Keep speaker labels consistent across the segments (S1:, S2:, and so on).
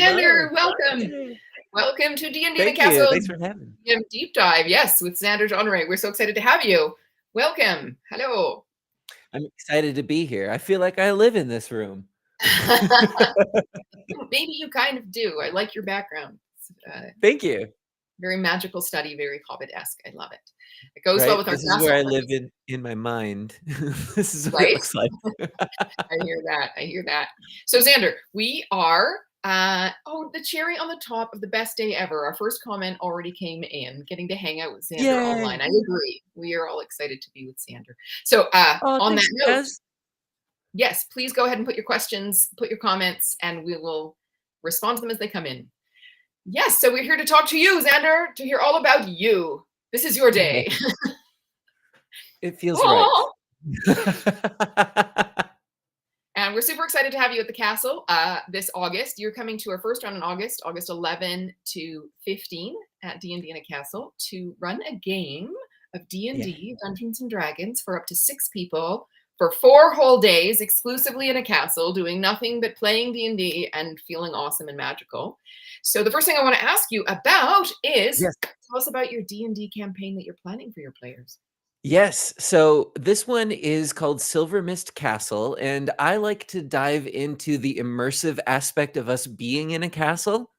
S1: Xander,
S2: Hello.
S1: welcome.
S2: Hey.
S1: Welcome to D&D the
S2: Thank you.
S1: Castle
S2: Thanks for having me.
S1: Deep Dive. Yes, with Xander Jeanneret. We're so excited to have you. Welcome. Hello.
S2: I'm excited to be here. I feel like I live in this room.
S1: Maybe you kind of do. I like your background.
S2: Thank you.
S1: Very magical study, very Hobbit-esque. I love it. It goes well
S2: Right?
S1: with our
S2: This is
S1: castle.
S2: where I live in my mind. This is what it
S1: Right?
S2: looks like.
S1: I hear that. I hear that. So Xander, we are the cherry on the top of the best day ever. Our first comment already came in, getting to hang out with Xander
S2: Yay.
S1: online. I agree. We are all excited to be with Xander. So
S2: Oh,
S1: on
S2: thanks,
S1: that note,
S2: guys.
S1: yes, please go ahead and put your questions, put your comments, and we will respond to them as they come in. Yes, so we're here to talk to you, Xander, to hear all about you. This is your day.
S2: It feels right.
S1: And we're super excited to have you at the castle this August. You're coming to our first round in August 11 to 15 at D&D in a Castle to run a game of D&D, Dungeons and Dragons, for up to 6 people for 4 whole days, exclusively in a castle, doing nothing but playing D&D and feeling awesome and magical. So the first thing I want to ask you about is, tell us about your D&D campaign that you're planning for your players.
S2: Yes. So this one is called Silver Mist Castle, and I like to dive into the immersive aspect of us being in a castle.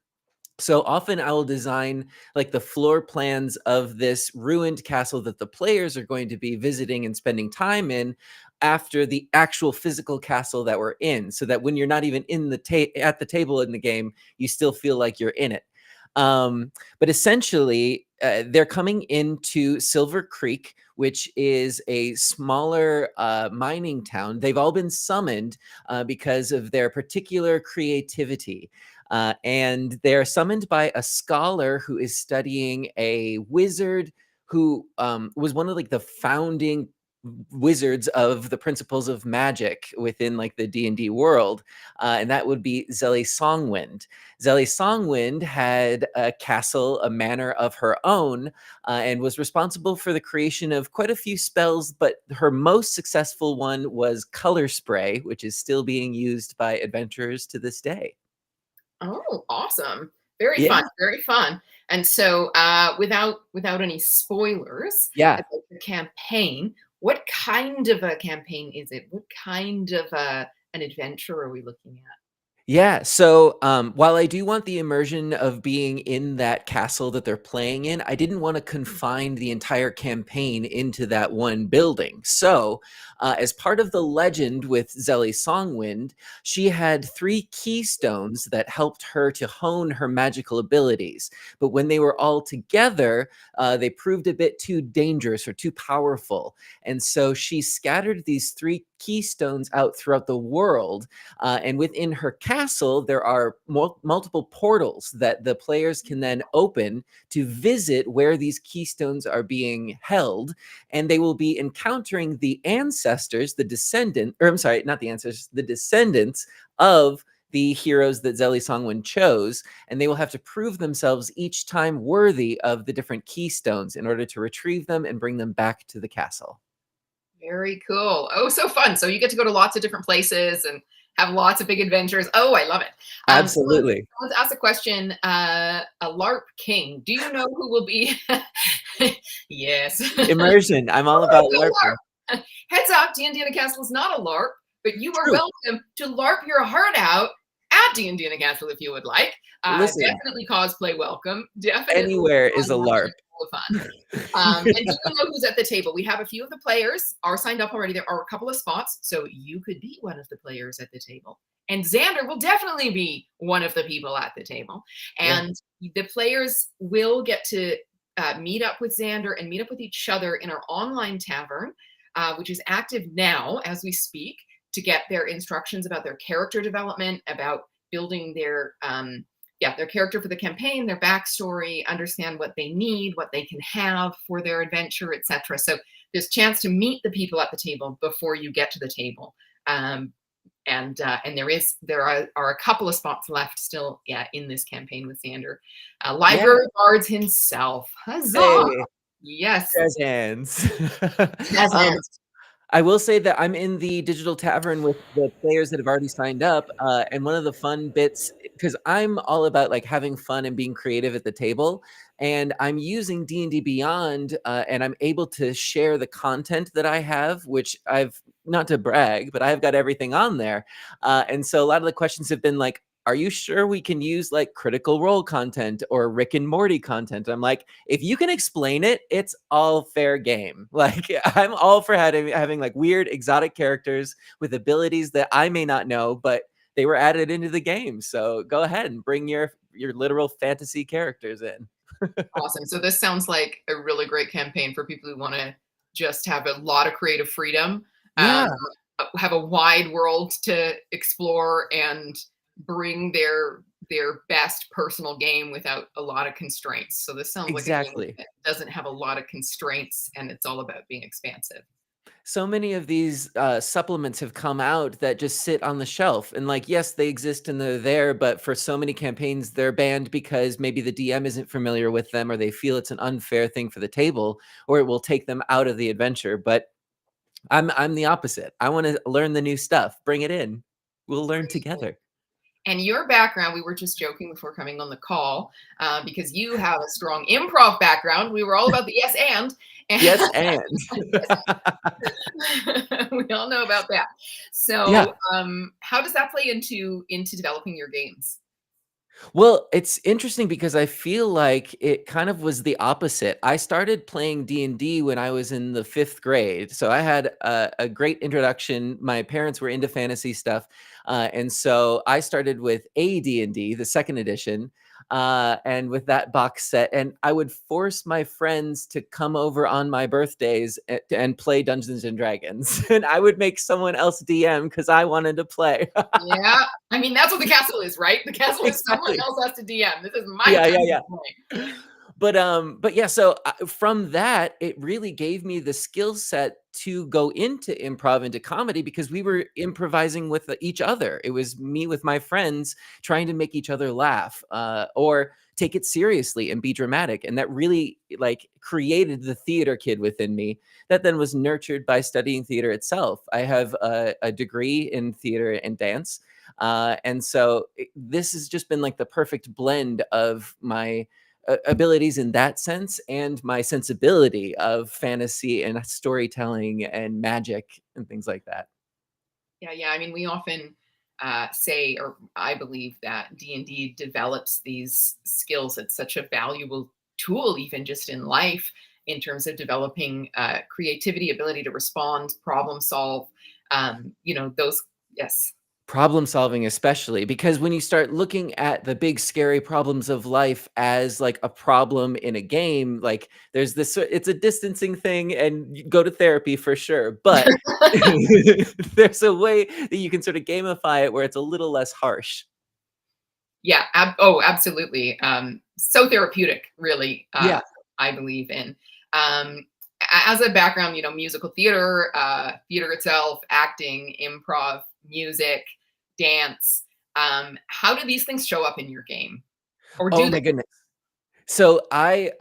S2: So often I will design like the floor plans of this ruined castle that the players are going to be visiting and spending time in after the actual physical castle that we're in, so that when you're not even in the at the table in the game, you still feel like you're in it. But essentially, they're coming into Silver Creek, which is a smaller mining town. They've all been summoned because of their particular creativity. And they're summoned by a scholar who is studying a wizard who was one of like the founding wizards of the principles of magic within like the D&D world, and that would be Zelly Songwind. Zelly Songwind had a castle, a manor of her own, and was responsible for the creation of quite a few spells, but her most successful one was Color Spray, which is still being used by adventurers to this day.
S1: Oh, awesome. Very fun, very fun. And so without any spoilers about the campaign, what kind of a campaign is it? What kind of an adventure are we looking at?
S2: Yeah, so while I do want the immersion of being in that castle that they're playing in, I didn't want to confine the entire campaign into that one building. So as part of the legend with Zelly Songwind, she had 3 keystones that helped her to hone her magical abilities. But when they were all together, they proved a bit too dangerous or too powerful. And so she scattered these 3 keystones out throughout the world, and within her castle, there are multiple portals that the players can then open to visit where these keystones are being held, and they will be encountering the ancestors, the descendants of the heroes that Zelly Songwind chose, and they will have to prove themselves each time worthy of the different keystones in order to retrieve them and bring them back to the castle.
S1: Very cool. Oh, so fun. So you get to go to lots of different places and have lots of big adventures. Oh, I love it.
S2: Absolutely.
S1: Let's ask a question. A LARP king. Do you know who will be? Yes.
S2: Immersion. I'm all about LARPing.
S1: Heads up, D&D in a Castle is not a LARP, but you are welcome to LARP your heart out at D&D in a Castle if you would like. Definitely cosplay welcome. Definitely
S2: anywhere is a LARP.
S1: Fun. And do you know who's at the table? We have a few of the players are signed up already. There are a couple of spots, so you could be one of the players at the table. And Xander will definitely be one of the people at the table. And the players will get to meet up with Xander and meet up with each other in our online tavern, which is active now as we speak, to get their instructions about their character development, about building their character for the campaign, their backstory, understand what they need, what they can have for their adventure, etc. So there's a chance to meet the people at the table before you get to the table. And there are a couple of spots left still, in this campaign with Xander. Library Bards himself. Huzzah!
S2: Hey.
S1: Yes.
S2: Jazz hands. I will say that I'm in the digital tavern with the players that have already signed up, and one of the fun bits, because I'm all about like having fun and being creative at the table, and I'm using D&D Beyond, and I'm able to share the content that I have, which I've, not to brag, but I've got everything on there, and so a lot of the questions have been like, are you sure we can use like Critical Role content or Rick and Morty content? I'm like, if you can explain it, it's all fair game. Like I'm all for having like weird exotic characters with abilities that I may not know, but they were added into the game. So go ahead and bring your literal fantasy characters in.
S1: Awesome. So this sounds like a really great campaign for people who want to just have a lot of creative freedom,
S2: Yeah,
S1: have a wide world to explore, and bring their best personal game without a lot of constraints. So this sounds like a game
S2: exactly.
S1: that doesn't have a lot of constraints, and it's all about being expansive.
S2: So many of these supplements have come out that just sit on the shelf, and like, yes, they exist and they're there, but for so many campaigns they're banned because maybe the DM isn't familiar with them, or they feel it's an unfair thing for the table, or it will take them out of the adventure. But I'm the opposite. I want to learn the new stuff. Bring it in. We'll learn together.
S1: And your background, we were just joking before coming on the call, because you have a strong improv background. We were all about the yes and
S2: Yes, and
S1: we all know about that.
S2: yeah.
S1: So, how does that play into developing your games?
S2: Well, it's interesting because I feel like it kind of was the opposite. I started playing D&D when I was in the 5th grade. So I had a great introduction. My parents were into fantasy stuff. And so I started with AD&D, the second edition, and with that box set. And I would force my friends to come over on my birthdays and play Dungeons and Dragons. And I would make someone else DM because I wanted to play.
S1: Yeah, I mean that's what the castle is, right? The castle is someone
S2: Exactly.
S1: else has to DM. This is my
S2: Yeah, yeah,
S1: time
S2: yeah.
S1: to play.
S2: But yeah, so from that, it really gave me the skill set to go into improv, into comedy, because we were improvising with each other. It was me with my friends trying to make each other laugh, or take it seriously and be dramatic, and that really like created the theater kid within me. That then was nurtured by studying theater itself. I have a degree in theater and dance, and so this has just been like the perfect blend of my abilities in that sense and my sensibility of fantasy and storytelling and magic and things like that.
S1: Yeah, yeah. I mean, we often say, or I believe that D&D develops these skills. It's such a valuable tool, even just in life, in terms of developing creativity, ability to respond, problem solve. Those. Yes.
S2: Problem solving, especially because when you start looking at the big scary problems of life as like a problem in a game, like there's this, it's a distancing thing, and you go to therapy for sure. But there's a way that you can sort of gamify it where it's a little less harsh.
S1: Yeah. Oh, absolutely. So therapeutic, really.
S2: Yeah.
S1: I believe in. Um, as a background, musical theater, theater itself, acting, improv, music, dance. How do these things show up in your game, or
S2: Oh
S1: do they?
S2: my goodness. So I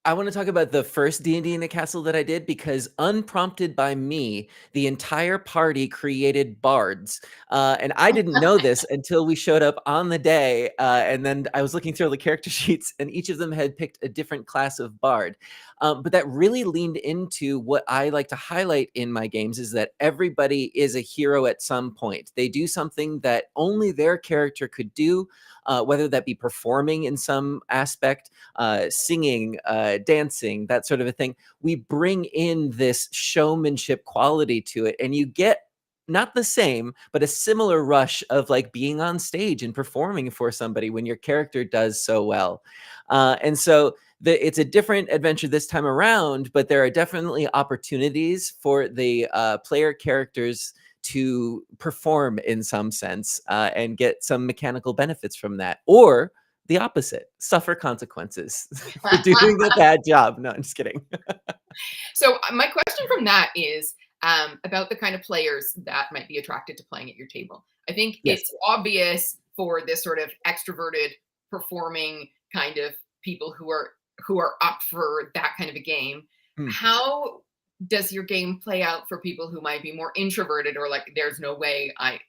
S2: want to talk about the first D&D in a castle that I did, because unprompted by me, the entire party created bards. And I didn't know this until we showed up on the day. And then I was looking through all the character sheets, and each of them had picked a different class of bard. But that really leaned into what I like to highlight in my games, is that everybody is a hero at some point. They do something that only their character could do, whether that be performing in some aspect, singing, dancing, that sort of a thing. We bring in this showmanship quality to it, and you get not the same, but a similar rush of like being on stage and performing for somebody when your character does so well. And so it's a different adventure this time around, but there are definitely opportunities for the player characters to perform in some sense, and get some mechanical benefits from that. Or the opposite, suffer consequences for doing a bad job. No, I'm just kidding.
S1: So my question from that is about the kind of players that might be attracted to playing at your table. I think
S2: Yes.
S1: it's obvious for this sort of extroverted, performing kind of people who are up for that kind of a game.
S2: Hmm.
S1: How does your game play out for people who might be more introverted, or like, there's no way I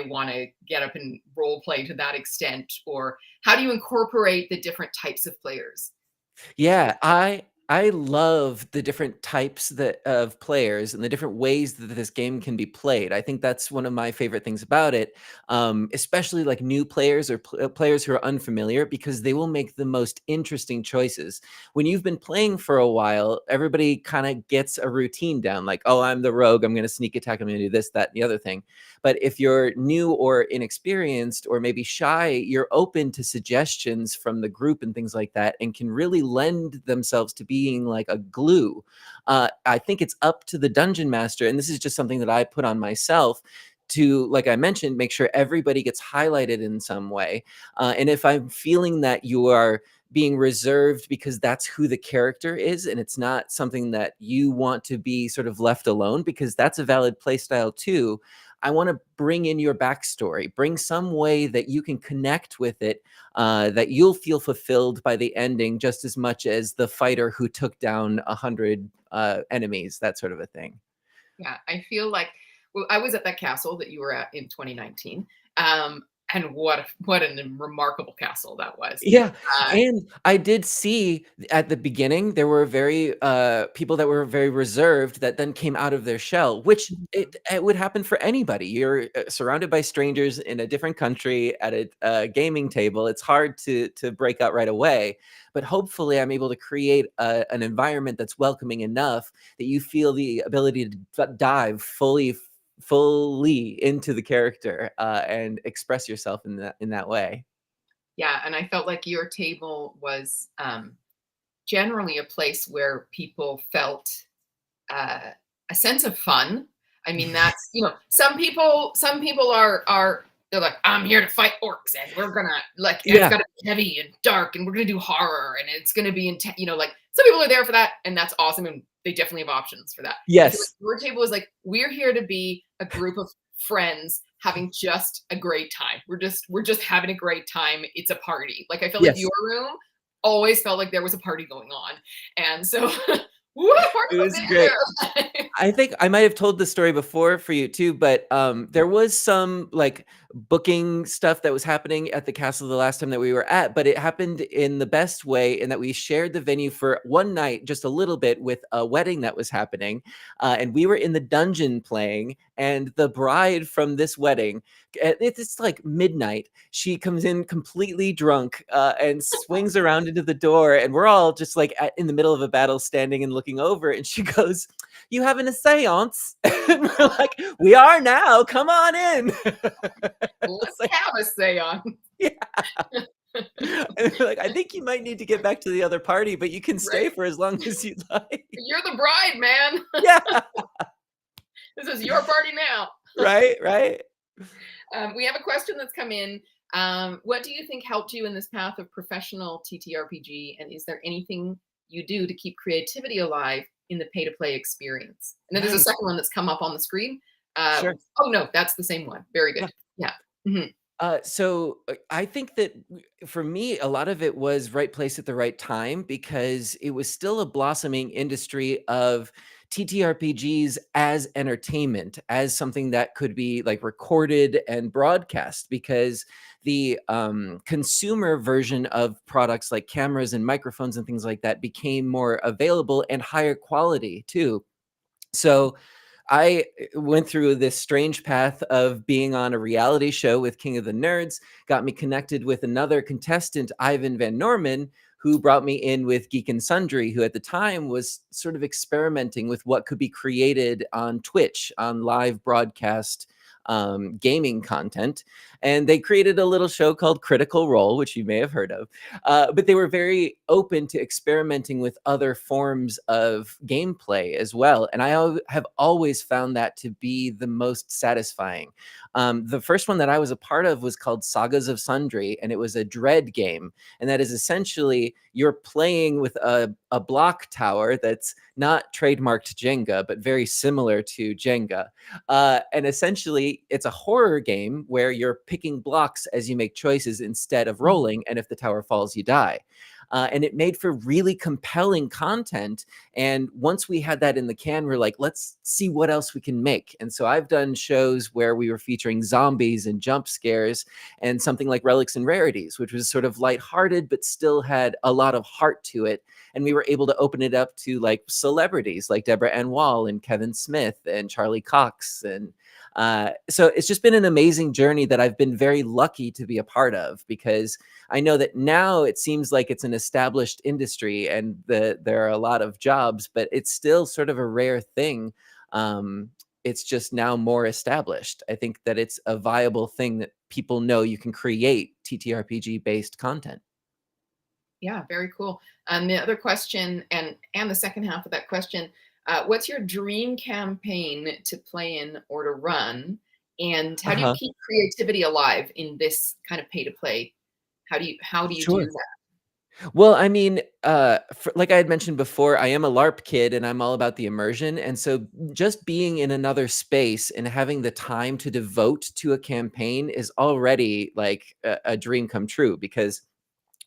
S1: want to get up and role play to that extent? Or how do you incorporate the different types of players?
S2: Yeah, I love the different types of players and the different ways that this game can be played. I think that's one of my favorite things about it, especially like new players or players who are unfamiliar, because they will make the most interesting choices. When you've been playing for a while, everybody kind of gets a routine down, like, oh, I'm the rogue, I'm going to sneak attack, I'm going to do this, that, and the other thing. But if you're new or inexperienced or maybe shy, you're open to suggestions from the group and things like that, and can really lend themselves to being like a glue. I think it's up to the dungeon master, and this is just something that I put on myself, to, like I mentioned, make sure everybody gets highlighted in some way. And if I'm feeling that you are being reserved because that's who the character is, and it's not something that you want to be sort of left alone, because that's a valid play style too, I want to bring in your backstory, bring some way that you can connect with it, that you'll feel fulfilled by the ending just as much as the fighter who took down 100 enemies, that sort of a thing.
S1: Yeah, I feel like, well, I was at that castle that you were at in 2019. And what a remarkable castle that was.
S2: Yeah,
S1: Uh,
S2: and I did see at the beginning there were very people that were very reserved that then came out of their shell, which it would happen for anybody. You're surrounded by strangers in a different country at a gaming table. It's hard to break out right away, but hopefully I'm able to create an environment that's welcoming enough that you feel the ability to dive fully into the character and express yourself in that way.
S1: yeah, and I felt like your table was generally a place where people felt uh, a sense of fun. I mean, that's, some people are they're like, I'm here to fight orcs, and we're gonna, like, it's
S2: Yeah.
S1: gotta be heavy and dark, and we're gonna do horror, and it's gonna be intense. Like, some people are there for that, and that's awesome, and they definitely have options for that. I feel like
S2: Yes.
S1: your table is like, we're here to be a group of friends having just a great time. We're just having a great time. It's a party. Like, I felt like
S2: Yes.
S1: your room always felt like there was a party going on, and so woo, party
S2: It
S1: was
S2: was great.
S1: there.
S2: I think I might have told the story before for you too, but there was some like booking stuff that was happening at the castle the last time that we were at, but it happened in the best way in that we shared the venue for one night, just a little bit, with a wedding that was happening. And we were in the dungeon playing, and the bride from this wedding, it's like midnight. She comes in completely drunk and swings around into the door, and we're all just like in the middle of a battle standing and looking over, and she goes, you having a seance? And we're like, we are now. Come on in.
S1: Let's
S2: It's like,
S1: have a seance.
S2: yeah. And we're like, I think you might need to get back to the other party, but you can stay
S1: Right?
S2: for as long as you'd like.
S1: You're the bride, man.
S2: Yeah.
S1: This is your party now.
S2: Right. Right.
S1: We have a question that's come in. What do you think helped you in this path of professional TTRPG? And is there anything you do to keep creativity alive in the pay to play experience? And then there's a
S2: Nice.
S1: second one that's come up on the screen.
S2: Sure.
S1: Oh, no, that's the same one. Very
S2: Yeah.
S1: good. Yeah. Mhm.
S2: I think that for me, a lot of it was right place at the right time, because it was still a blossoming industry of TTRPGs as entertainment, as something that could be like recorded and broadcast, because the consumer version of products like cameras and microphones and things like that became more available and higher quality too. So I went through this strange path of being on a reality show with King of the Nerds, got me connected with another contestant, Ivan Van Norman, who brought me in with Geek and Sundry, who at the time was sort of experimenting with what could be created on Twitch, on live broadcast gaming content. And they created a little show called Critical Role, which you may have heard of. But they were very open to experimenting with other forms of gameplay as well. And I have always found that to be the most satisfying. The first one that I was a part of was called Sagas of Sundry, and it was a dread game. And that is essentially you're playing with a block tower that's not trademarked Jenga, but very similar to Jenga. And essentially, it's a horror game where you're picking blocks as you make choices instead of rolling. And if the tower falls, you die. And it made for really compelling content. And once we had that in the can, we're like, let's see what else we can make. And so I've done shows where we were featuring zombies and jump scares, and something like Relics and Rarities, which was sort of lighthearted, but still had a lot of heart to it. And we were able to open it up to like celebrities like Deborah Ann Wall and Kevin Smith and Charlie Cox. And so it's just been an amazing journey that I've been very lucky to be a part of, because I know that now it seems like it's an established industry and there are a lot of jobs, but it's still sort of a rare thing. It's just now more established. I think that it's a viable thing that people know you can create TTRPG based content.
S1: Yeah, very cool. The other question, and the second half of that question, what's your dream campaign to play in or to run? And how do you
S2: Uh-huh.
S1: keep creativity alive in this kind of pay to play? How do you do
S2: Sure.
S1: that?
S2: Well, I mean, like I had mentioned before, I am a LARP kid and I'm all about the immersion. And so just being in another space and having the time to devote to a campaign is already like a dream come true, because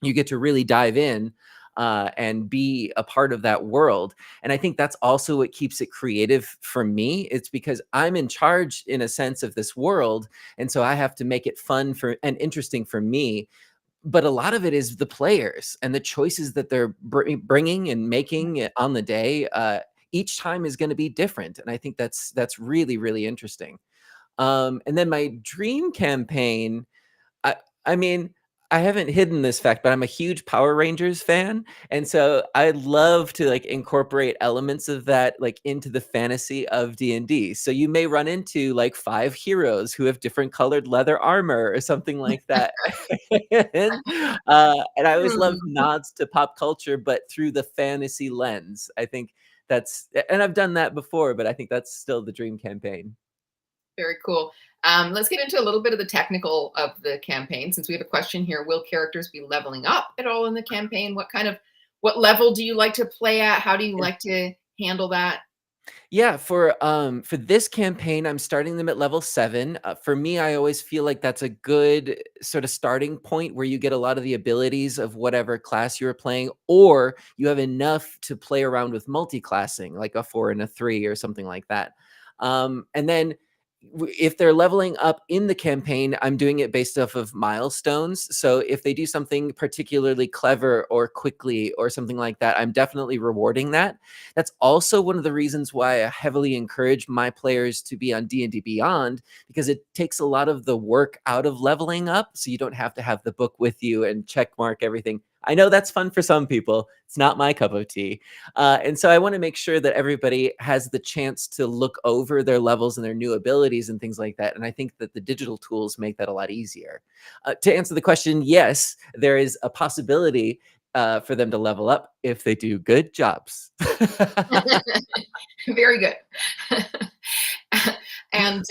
S2: you get to really dive in and be a part of that world. And I think that's also what keeps it creative for me. It's because I'm in charge, in a sense, of this world. And so I have to make it fun for and interesting for me. But a lot of it is the players and the choices that they're bringing and making on the day. Each time is going to be different. And I think that's really, really interesting. And then my dream campaign, I I mean, I haven't hidden this fact, but I'm a huge Power Rangers fan, and so I'd love to, like, incorporate elements of that, like, into the fantasy of D&D. So you may run into, like, 5 heroes who have different colored leather armor or something like that. And, and I always love
S1: Hmm,
S2: nods to pop culture, but through the fantasy lens. I think that's and I've done that before, but I think that's still the dream campaign.
S1: very cool. Let's get into a little bit of the technical of the campaign. Since we have a question here, will characters be leveling up at all in the campaign? What level do you like to play at? How do you like to handle that?
S2: Yeah, for this campaign, I'm starting them at level 7. For me, I always feel like that's a good sort of starting point where you get a lot of the abilities of whatever class you're playing, or you have enough to play around with multi-classing, like a 4 and a 3 or something like that. And then if they're leveling up in the campaign, I'm doing it based off of milestones. So if they do something particularly clever or quickly or something like that, I'm definitely rewarding that. That's also one of the reasons why I heavily encourage my players to be on D&D Beyond, because it takes a lot of the work out of leveling up, so you don't have to have the book with you and check mark everything. I know that's fun for some people. It's not my cup of tea. And so I want to make sure that everybody has the chance to look over their levels and their new abilities and things like that. And I think that the digital tools make that a lot easier. To answer the question, yes, there is a possibility for them to level up if they do good jobs.
S1: Very good. and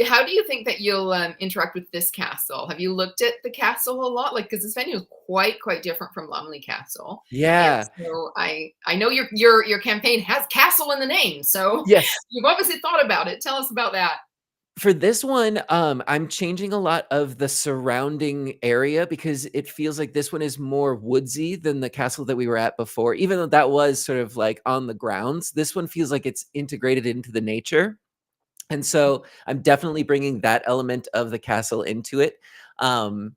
S1: how do you think that you'll interact with this castle? Have you looked at the castle a lot? Like, because this venue is quite different from Lumley Castle, and
S2: Yeah.
S1: so I know your campaign has castle in the name, so
S2: Yes.
S1: you've obviously thought about it. Tell us about that.
S2: For this one, I'm changing a lot of the surrounding area because it feels like this one is more woodsy than the castle that we were at before. Even though that was sort of like on the grounds, this one feels like it's integrated into the nature. And so I'm definitely bringing that element of the castle into it. Um,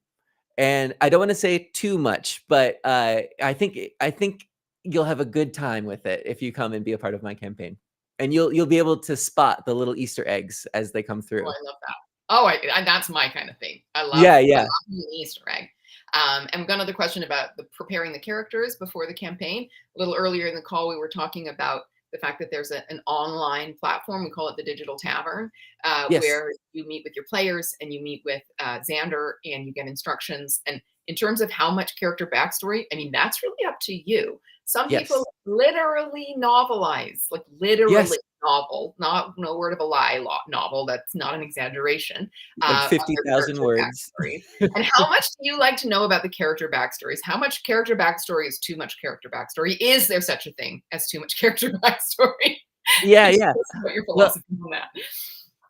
S2: and I don't want to say too much, but I think you'll have a good time with it if you come and be a part of my campaign. And you'll be able to spot the little Easter eggs as they come
S1: Oh,
S2: through.
S1: I love that. Oh, that's my kind of thing.
S2: Yeah,
S1: I
S2: yeah.
S1: love me an Easter egg. And we've got another question about preparing the characters before the campaign. A little earlier in the call, we were talking about the fact that there's an online platform. We call it the Digital Tavern,
S2: Yes.
S1: where you meet with your players and you meet with Xander and you get instructions. And in terms of how much character backstory, I mean, that's really up to you. Some
S2: Yes.
S1: people literally novelize, like literally
S2: Yes.
S1: novel, not no word of a lie novel. That's not an exaggeration.
S2: Like
S1: On their
S2: 50,000
S1: character
S2: words.
S1: backstories. And how much do you like to know about the character backstories? How much character backstory is too much character backstory? Is there such a thing as too much character backstory?
S2: Yeah,
S1: Could you
S2: yeah.
S1: tell us about your
S2: Well,
S1: philosophy on that?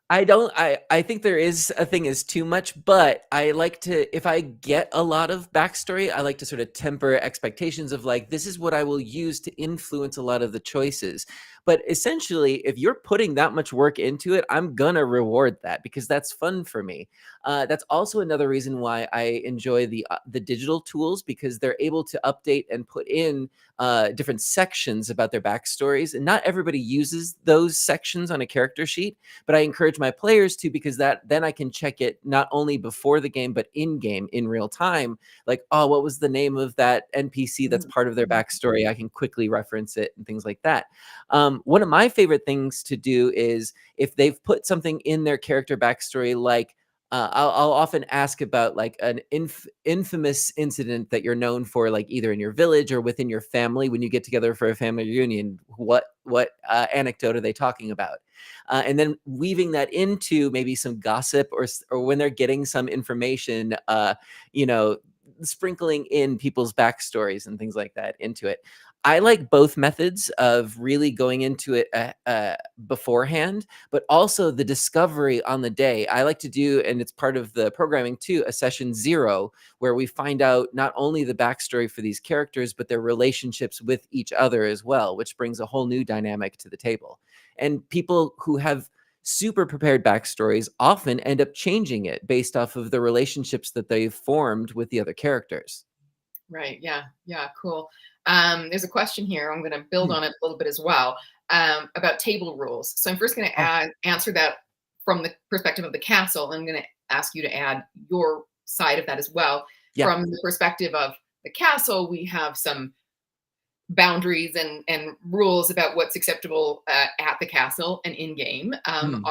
S2: I think there is a thing is too much, but I like to, if I get a lot of backstory, I like to sort of temper expectations of like, this is what I will use to influence a lot of the choices. But essentially, if you're putting that much work into it, I'm gonna reward that because that's fun for me. That's also another reason why I enjoy the digital tools, because they're able to update and put in different sections about their backstories, and not everybody uses those sections on a character sheet, but I encourage my players to, because that then I can check it not only before the game but in game in real time. Like, oh, what was the name of that NPC that's part of their backstory? I can quickly reference it and things like that. One of my favorite things to do is if they've put something in their character backstory, like I'll often ask about like an infamous incident that you're known for, like either in your village or within your family when you get together for a family reunion. What anecdote are they talking about? And then weaving that into maybe some gossip, or when they're getting some information, you know, sprinkling in people's backstories and things like that into it. I like both methods of really going into it beforehand, but also the discovery on the day. I like to do, and it's part of the programming too, a session 0 where we find out not only the backstory for these characters, but their relationships with each other as well, which brings a whole new dynamic to the table. And people who have super prepared backstories often end up changing it based off of the relationships that they've formed with the other characters.
S1: Right. Yeah. Yeah. Cool. There's a question here. I'm going to build
S2: Hmm.
S1: on it a little bit as well, about table rules. So I'm first going to
S2: Oh,
S1: answer that from the perspective of the castle. I'm going to ask you to add your side of that as well.
S2: yeah.
S1: From the perspective of the castle, we have some boundaries and rules about what's acceptable at the castle and in game.
S2: Mm.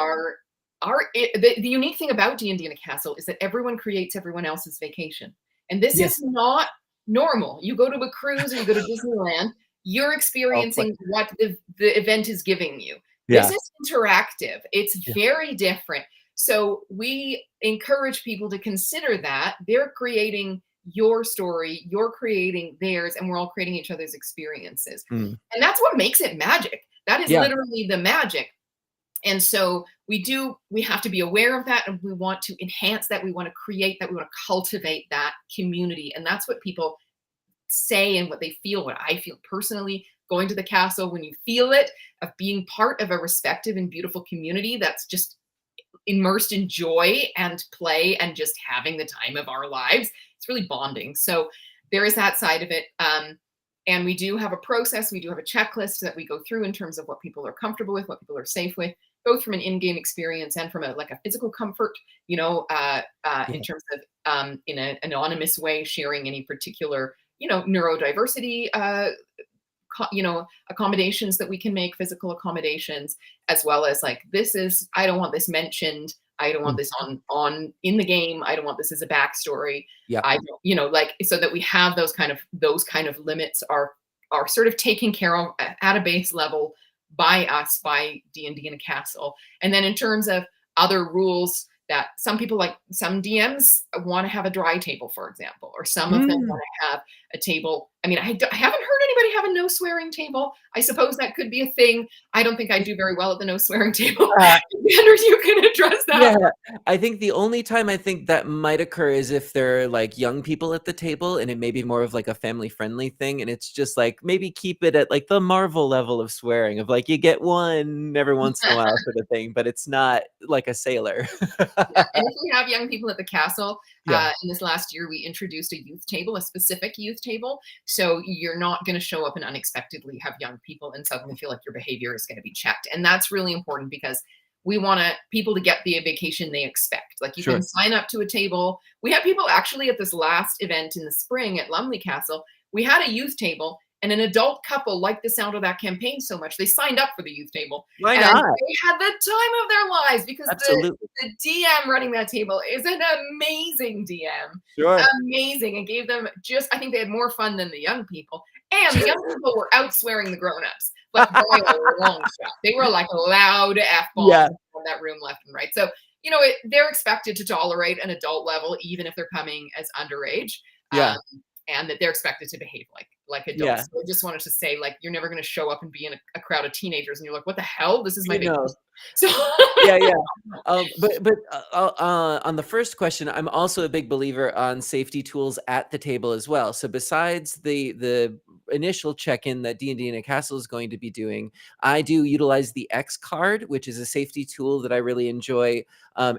S1: The unique thing about D&D in a castle is that everyone creates everyone else's vacation, and this
S2: Yes.
S1: is not normal. You go to a cruise or you go to Disneyland, you're
S2: Oh,
S1: experiencing what the event is giving you. This
S2: yeah.
S1: is interactive. It's
S2: Yeah.
S1: very different. So we encourage people to consider that they're creating your story, you're creating theirs, and we're all creating each other's experiences.
S2: Mm.
S1: And that's what makes it magic. That is
S2: Yeah.
S1: literally the magic. And so we have to be aware of that, and we want to enhance that. We want to create that. We want to cultivate that community. And that's what people say and what they feel, what I feel personally going to the castle, when you feel it, of being part of a respective and beautiful community that's just immersed in joy and play and just having the time of our lives. It's really bonding. So there is that side of it. And we do have a process, we do have a checklist that we go through in terms of what people are comfortable with, what people are safe with, both from an in-game experience and from a physical comfort, in
S2: Yeah.
S1: terms of in an anonymous way, sharing any particular, neurodiversity accommodations that we can make, physical accommodations, as well as like, I don't want this mentioned, I don't want
S2: Mm.
S1: this on in the game, I don't want this as a backstory,
S2: Yeah.
S1: I don't, like, so that we have those kind of limits are sort of taken care of at a base level by us, by D&D in a castle. And then in terms of other rules, that some people, like some DMs, want to have a dry table, for example, or some of them
S2: Mm.
S1: want to have a table. I mean, I haven't heard anybody have a no swearing table. I suppose that could be a thing. I don't think I do very well at the no swearing table.
S2: Uh,
S1: Anders, you can address that.
S2: yeah. I think the only time I think that might occur is if there are like young people at the table and it may be more of like a family friendly thing. And it's just like, maybe keep it at like the Marvel level of swearing, of like, you get one every once in a while sort of thing, but it's not like a sailor.
S1: Yeah, and if we have young people at the castle,
S2: Yeah.
S1: in this last year, we introduced a youth table, a specific youth table. So you're not going to show up and unexpectedly have young people and suddenly feel like your behavior is going to be checked. And that's really important because we want people to get the vacation they expect. Like, you can
S2: Sure.
S1: sign up to a table. We had people actually at this last event in the spring at Lumley Castle. We had a youth table, and an adult couple liked the sound of that campaign so much they signed up for the youth table,
S2: Why
S1: and
S2: not?
S1: they had the time of their lives because
S2: Absolutely.
S1: the DM running that table is an amazing DM.
S2: Sure.
S1: Amazing. And gave them I think they had more fun than the young people. And the young people were out swearing the grown-ups, but by a long shot. They were like loud
S2: Yeah.
S1: F-bombs in that room left and right. So, they're expected to tolerate an adult level, even if they're coming as underage. Um,
S2: Yeah.
S1: and that they're expected to behave like
S2: Yeah.
S1: adults. So I just wanted to say, like, you're never going to show up and be in a crowd of teenagers and you're like, what the hell? This is my
S2: You
S1: vacation.
S2: know.
S1: So
S2: Yeah, yeah. On the first question, I'm also a big believer on safety tools at the table as well. So besides the initial check-in that D&D in a Castle is going to be doing, I do utilize the X card, which is a safety tool that I really enjoy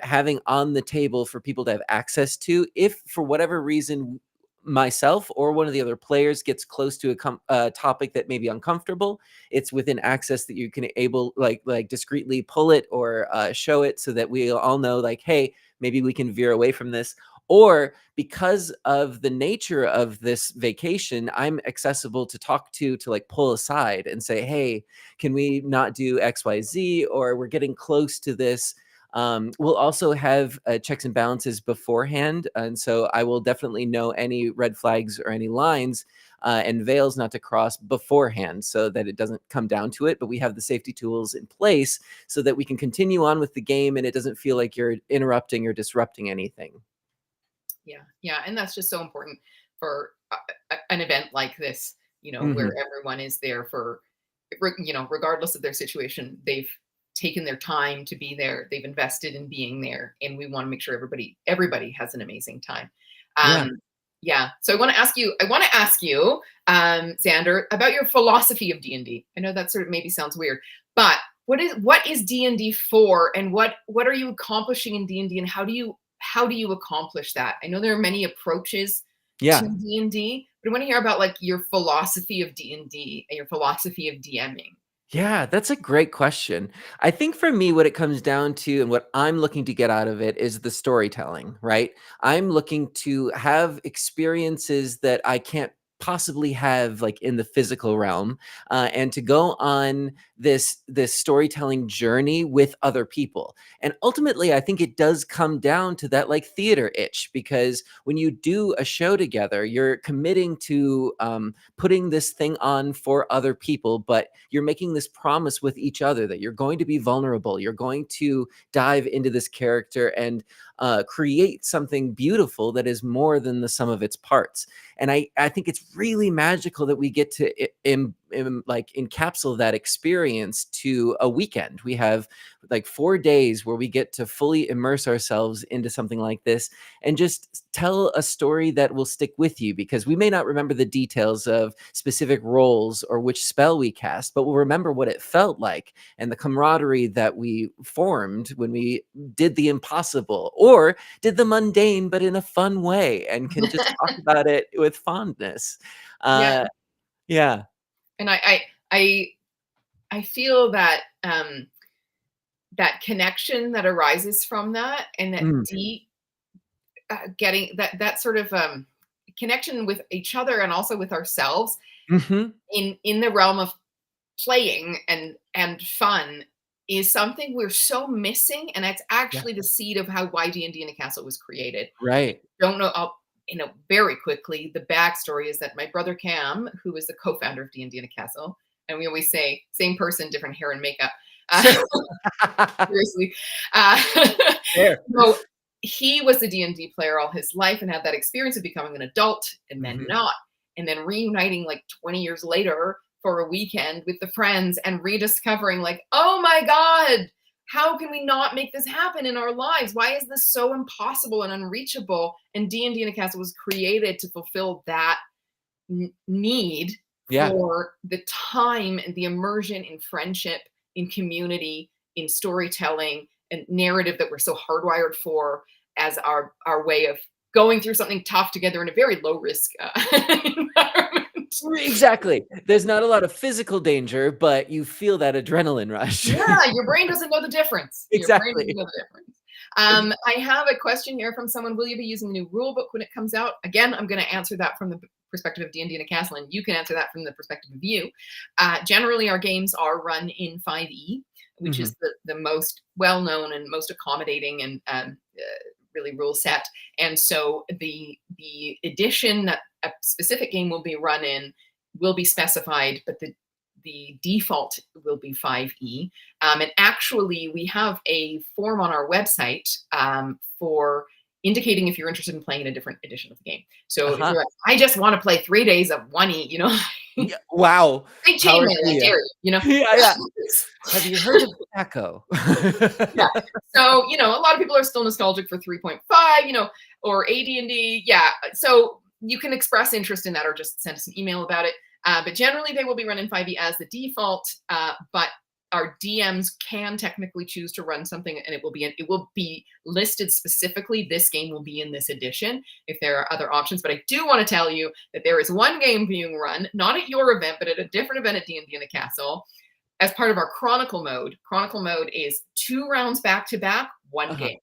S2: having on the table for people to have access to. If for whatever reason myself or one of the other players gets close to a topic that may be uncomfortable, it's within access that you can able like discreetly pull it or show it so that we all know, like, hey, maybe we can veer away from this. Or because of the nature of this vacation, I'm accessible to talk to like pull aside and say, hey, can we not do XYZ, or we're getting close to this. We'll also have checks and balances beforehand, and so I will definitely know any red flags or any lines and veils not to cross beforehand, so that it doesn't come down to it. But we have the safety tools in place so that we can continue on with the game, and it doesn't feel like you're interrupting or disrupting anything.
S1: Yeah, and that's just so important for an event like this, where
S2: Hmm.
S1: everyone is there for, regardless of their situation, they've taken their time to be there, they've invested in being there, and we want to make sure everybody has an amazing time.
S2: Yeah.
S1: Yeah, so I want to ask you, Xander, about your philosophy of D&D. I know that sort of maybe sounds weird, but what is D&D for, and what are you accomplishing in D&D, and how do you accomplish that? I know there are many approaches to
S2: Yeah.
S1: D&D, but I want to hear about, like, your philosophy of D&D and your philosophy of DMing.
S2: Yeah, that's a great question. I think for me, what it comes down to and what I'm looking to get out of it is the storytelling, right? I'm looking to have experiences that I can't possibly have like in the physical realm, and to go on this storytelling journey with other people. And ultimately, I think it does come down to that like theater itch, because when you do a show together, you're committing to putting this thing on for other people, but you're making this promise with each other that you're going to be vulnerable. You're going to dive into this character and create something beautiful that is more than the sum of its parts. And I think it's really magical that we get to like encapsulate that experience to a weekend. We have like 4 days where we get to fully immerse ourselves into something like this and just tell a story that will stick with you, because we may not remember the details of specific roles or which spell we cast, but we'll remember what it felt like and the camaraderie that we formed when we did the impossible or did the mundane, but in a fun way, and can just talk about it with fondness.
S1: Yeah,
S2: Uh, yeah.
S1: and I feel that that connection that arises from that, and that
S2: Mm.
S1: deep getting that sort of connection with each other and also with ourselves
S2: Hmm.
S1: in the realm of playing and fun is something we're so missing, and that's
S2: Yeah.
S1: actually the seed of how why D&D in a Castle was created.
S2: Right.
S1: Don't know, very quickly, the backstory is that my brother Cam, who is the co-founder of D&D in a Castle, and we always say same person, different hair and makeup.
S2: Sure.
S1: Seriously. Uh,
S2: Fair.
S1: so he was a D&D player all his life and had that experience of becoming an adult and then
S2: Hmm.
S1: not, and then reuniting like 20 years later for a weekend with the friends and rediscovering, like, oh my God, how can we not make this happen in our lives? Why is this so impossible and unreachable? And D&D in a Castle was created to fulfill that need
S2: Yeah.
S1: for the time and the immersion in friendship, in community, in storytelling and narrative that we're so hardwired for as our way of going through something tough together in a very low risk environment.
S2: Exactly. There's not a lot of physical danger, but you feel that adrenaline rush.
S1: Yeah, your brain doesn't know the difference. Your brain doesn't
S2: Exactly.
S1: know the difference. I have a question here from someone. Will you be using the new rule book when it comes out? Again, I'm going to answer that from the perspective of D&D in a Castle, and you can answer that from the perspective of you. Generally, our games are run in 5e, which
S2: Hmm.
S1: is the most well-known and most accommodating and really rule set. And so the edition that a specific game will be run in will be specified, but the default will be 5e. And actually, we have a form on our website for indicating if you're interested in playing in a different edition of the game. So if
S2: Uh-huh.
S1: you're like, I just want to play 3 days of 1E, you know,
S2: Yeah, wow.
S1: big
S2: Power
S1: chainmail,
S2: to
S1: I
S2: you.
S1: dare you, you know?
S2: Yeah, yeah. Have you heard of Echo?
S1: Yeah. So, you know, a lot of people are still nostalgic for 3.5, you know, or AD&D. Yeah. So you can express interest in that or just send us an email about it. But generally, they will be running 5e as the default. But our DMs can technically choose to run something, and it will be listed specifically. This game will be in this edition if there are other options. But I do want to tell you that there is one game being run, not at your event, but at a different event at D&D in a Castle, as part of our Chronicle mode. Chronicle mode is 2 rounds back to back, 1
S2: Uh-huh.
S1: game.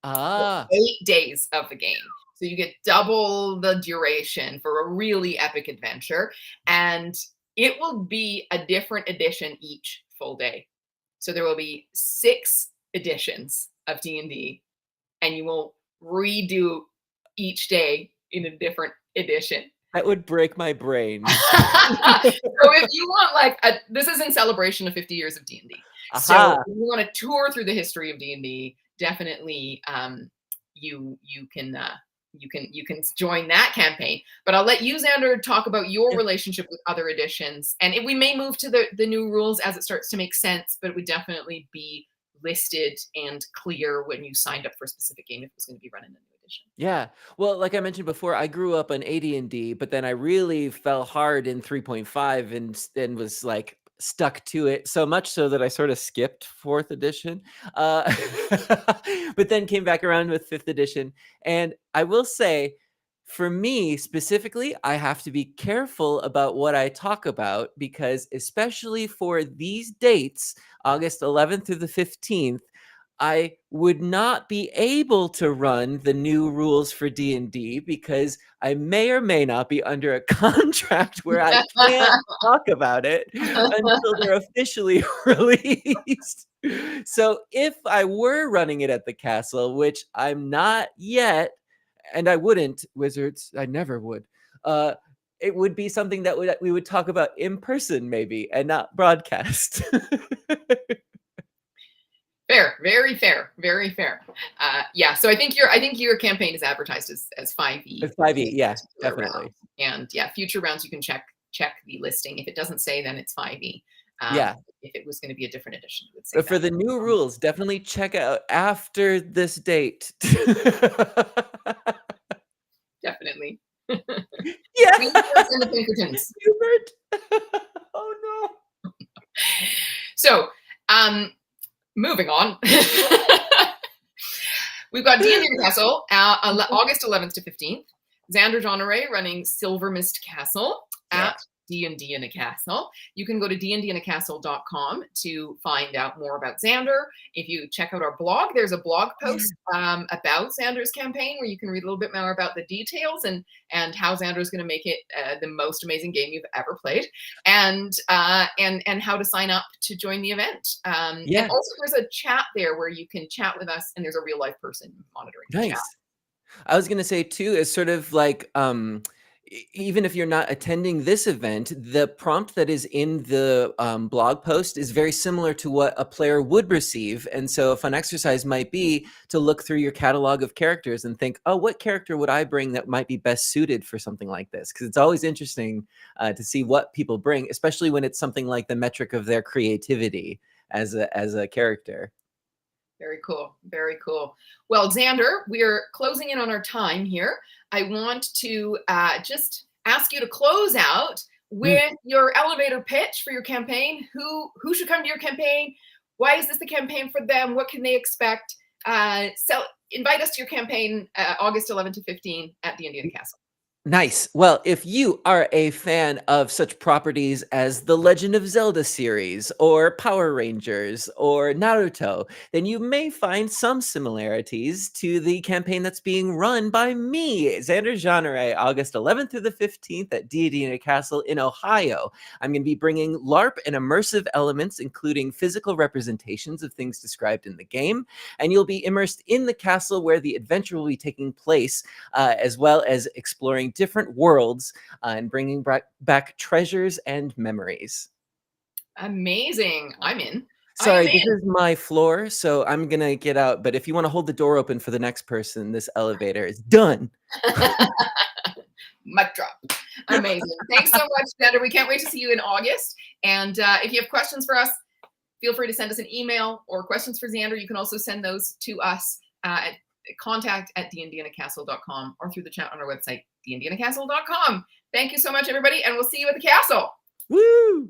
S2: Ah.
S1: 8 days of the game. So you get double the duration for a really epic adventure. And it will be a different edition each full day. So there will be 6 editions of D&D, and you will redo each day in a different edition.
S2: That would break my brain.
S1: So if you want this is in celebration of 50 years of D&D. So
S2: Aha.
S1: if you want to tour through the history of D&D, definitely you can join that campaign. But I'll let you, Xander, talk about your relationship with other editions. And we may move to the new rules as it starts to make sense, but it would definitely be listed and clear when you signed up for a specific game if it was going to be running a new edition.
S2: Yeah. Well, like I mentioned before, I grew up on AD&D, but then I really fell hard in 3.5 and was like stuck to it so much so that I sort of skipped 4th edition. Uh, but then came back around with 5th edition. And I will say, for me specifically, I have to be careful about what I talk about because especially for these dates, August 11th through the 15th, I would not be able to run the new rules for D&D because I may or may not be under a contract where I can't talk about it until they're officially released. So if I were running it at the castle, which I'm not yet, and I wouldn't, Wizards, I never would, it would be something that we would talk about in person maybe and not broadcast.
S1: Fair, very fair, very fair. Yeah, so I think your campaign is advertised as 5e.
S2: It's 5e, yeah, definitely.
S1: Round. And yeah, future rounds you can check the listing. If it doesn't say, then it's 5e.
S2: Yeah.
S1: If it was going to be a different edition, it would say.
S2: But for the new rules, definitely check out after this date.
S1: Definitely.
S2: Yeah.
S1: In the Pinkertons.
S2: Hubert. Oh no.
S1: So, moving on. We've got D&D Castle, August 11th to 15th. Xander Jeanneret running Silver Mist Castle at D&D in a Castle. You can go to dndinacastle.com to find out more about Xander. If you check out our blog, there's a blog post about Xander's campaign where you can read a little bit more about the details and how Xander is going to make it the most amazing game you've ever played, and how to sign up to join the event. And also there's a chat there where you can chat with us, and there's a real life person monitoring the chat.
S2: I was going to say too, is sort of like, even if you're not attending this event, the prompt that is in the blog post is very similar to what a player would receive. And so a fun exercise might be to look through your catalog of characters and think, oh, what character would I bring that might be best suited for something like this? Because it's always interesting to see what people bring, especially when it's something like the metric of their creativity as a character.
S1: Very cool. Very cool. Well, Xander, we're closing in on our time here. I want to just ask you to close out with your elevator pitch for your campaign. Who should come to your campaign? Why is this the campaign for them? What can they expect? So invite us to your campaign August 11 to 15 at the Indian Castle.
S2: Nice. Well, if you are a fan of such properties as the Legend of Zelda series or Power Rangers or Naruto, then you may find some similarities to the campaign that's being run by me, Xander Jeanneret, August 11th through the 15th at D&D in a Castle in Ohio. I'm going to be bringing LARP and immersive elements, including physical representations of things described in the game, and you'll be immersed in the castle where the adventure will be taking place, as well as exploring different worlds and bringing back treasures and memories.
S1: Amazing. I'm in. I am
S2: Sorry, this
S1: in.
S2: is my floor, so I'm gonna get out, but if you wanna hold the door open for the next person, this elevator is done.
S1: Mic drop. Amazing. Thanks so much, Xander. We can't wait to see you in August. And if you have questions for us, feel free to send us an email or questions for Xander. You can also send those to us at contact@theindianacastle.com or through the chat on our website, theindianacastle.com. Thank you so much, everybody, and we'll see you at the castle.
S2: Woo!